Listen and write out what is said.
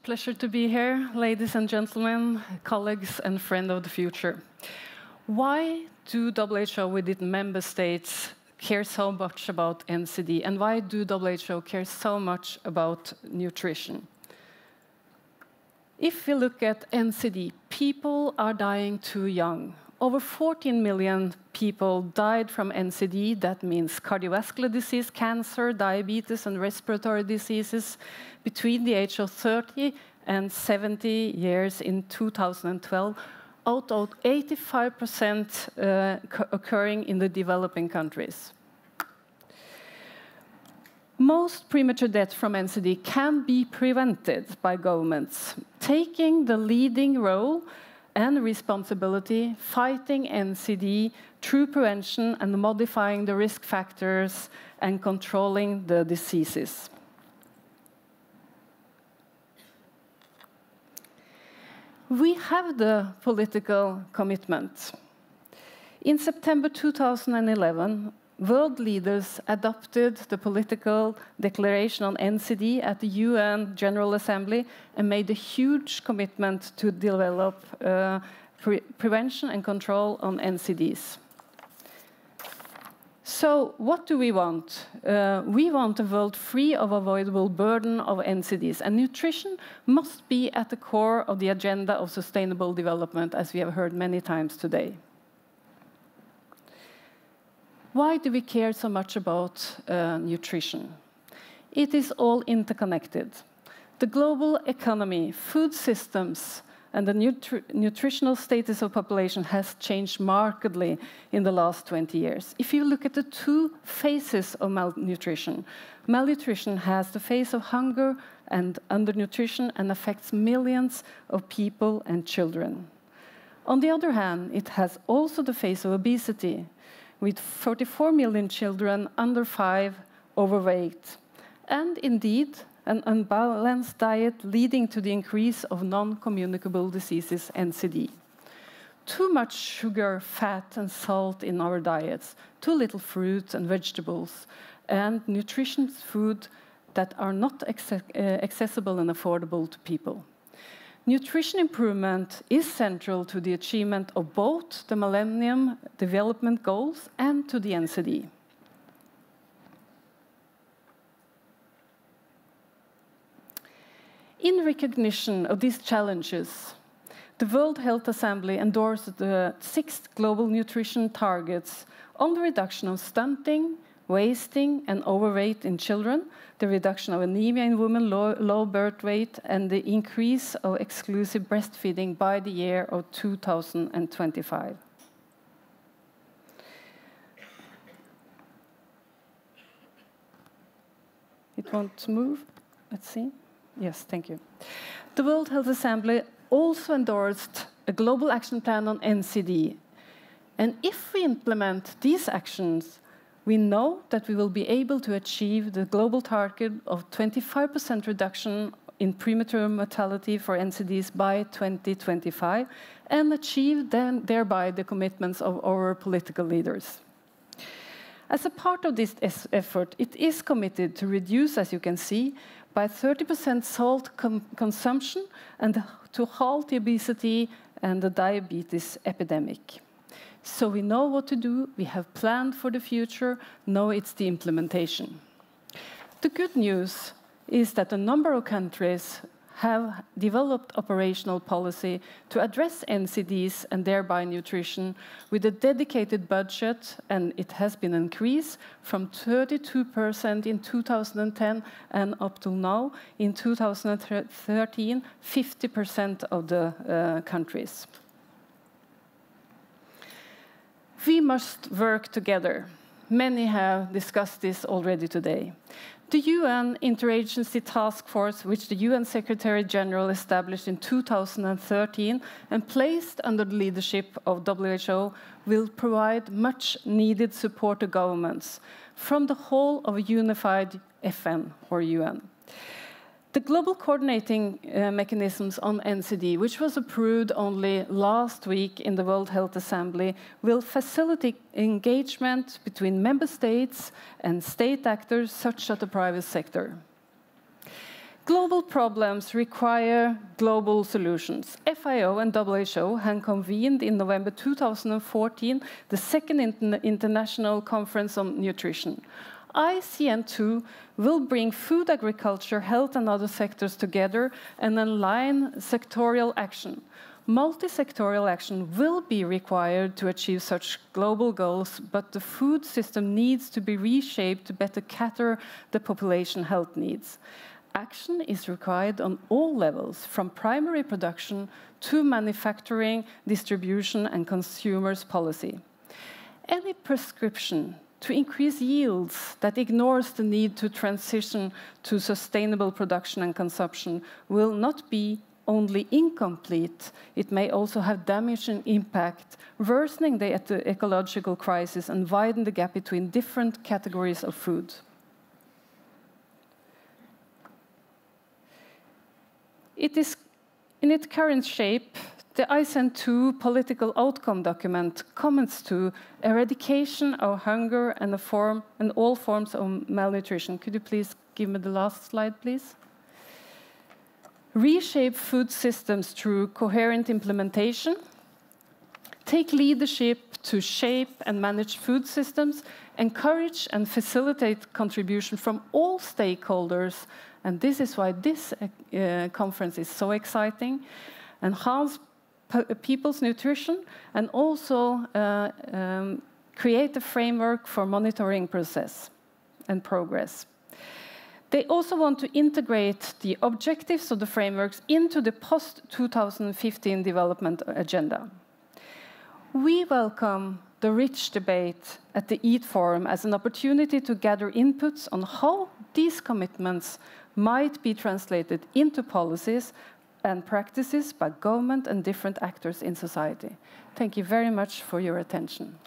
Pleasure to be here, ladies and gentlemen, colleagues and friends of the future. Why do WHO with its member states care so much about NCD, and why do WHO care so much about nutrition? If we look at NCD, people are dying too young. Over 14 million people died from NCD. That means cardiovascular disease, cancer, diabetes, and respiratory diseases between the age of 30 and 70 years in 2012, out of 85% occurring in the developing countries. Most premature deaths from NCD can be prevented by governments taking the leading role and responsibility fighting NCD through prevention and modifying the risk factors and controlling the diseases. We have the political commitment. In September 2011, world leaders adopted the political declaration on NCD at the UN General Assembly and made a huge commitment to develop prevention and control on NCDs. So what do we want? We want a world free of avoidable burden of NCDs, and nutrition must be at the core of the agenda of sustainable development, as we have heard many times today. Why do we care so much about nutrition? It is all interconnected. The global economy, food systems, and the nutritional status of population has changed markedly in the last 20 years. If you look at the two phases of malnutrition, malnutrition has the phase of hunger and undernutrition and affects millions of people and children. On the other hand, it has also the phase of obesity, with 44 million children under 5 overweight, and indeed an unbalanced diet leading to the increase of non-communicable diseases, NCD. Too much sugar, fat, and salt in our diets, too little fruit and vegetables, and nutritious food that are not accessible and affordable to people. Nutrition improvement is central to the achievement of both the Millennium Development Goals and to the NCD. In recognition of these challenges, the World Health Assembly endorsed the 6th Global Nutrition Targets on the reduction of stunting, wasting, and overweight in children, the reduction of anemia in women, low birth weight, and the increase of exclusive breastfeeding by the year of 2025. It won't move. Let's see. Yes, thank you. The World Health Assembly also endorsed a global action plan on NCD. And if we implement these actions, we know that we will be able to achieve the global target of 25% reduction in premature mortality for NCDs by 2025 and achieve thereby the commitments of our political leaders. As a part of this effort, it is committed to reduce, as you can see, by 30% salt consumption and to halt the obesity and the diabetes epidemic. So we know what to do, we have planned for the future, now it's the implementation. The good news is that a number of countries have developed operational policy to address NCDs and thereby nutrition with a dedicated budget, and it has been increased from 32% in 2010 and up to now, in 2013, 50% of the countries. We must work together. Many have discussed this already today. The UN Interagency Task Force, which the UN Secretary General established in 2013 and placed under the leadership of WHO, will provide much needed support to governments from the whole of a unified FN or UN. The global coordinating mechanisms on NCD, which was approved only last week in the World Health Assembly, will facilitate engagement between member states and state actors such as the private sector. Global problems require global solutions. FAO and WHO have convened in November 2014 the second International Conference on Nutrition. ICN2 will bring food, agriculture, health and other sectors together and align sectorial action. Multi-sectorial action will be required to achieve such global goals, but the food system needs to be reshaped to better cater the population health needs. Action is required on all levels, from primary production to manufacturing, distribution, and consumers' policy. Any prescription to increase yields that ignores the need to transition to sustainable production and consumption will not be only incomplete, it may also have damaging impact, worsening the ecological crisis and widen the gap between different categories of food. It is, in its current shape, the ICN2 political outcome document comments to eradication of hunger and all forms of malnutrition. Could you please give me the last slide, please? Reshape food systems through coherent implementation. Take leadership to shape and manage food systems. Encourage and facilitate contribution from all stakeholders. And this is why this conference is so exciting. Enhance people's nutrition and also create a framework for monitoring process and progress. They also want to integrate the objectives of the frameworks into the post-2015 development agenda. We welcome the rich debate at the EAT Forum as an opportunity to gather inputs on how these commitments might be translated into policies and practices by government and different actors in society. Thank you very much for your attention.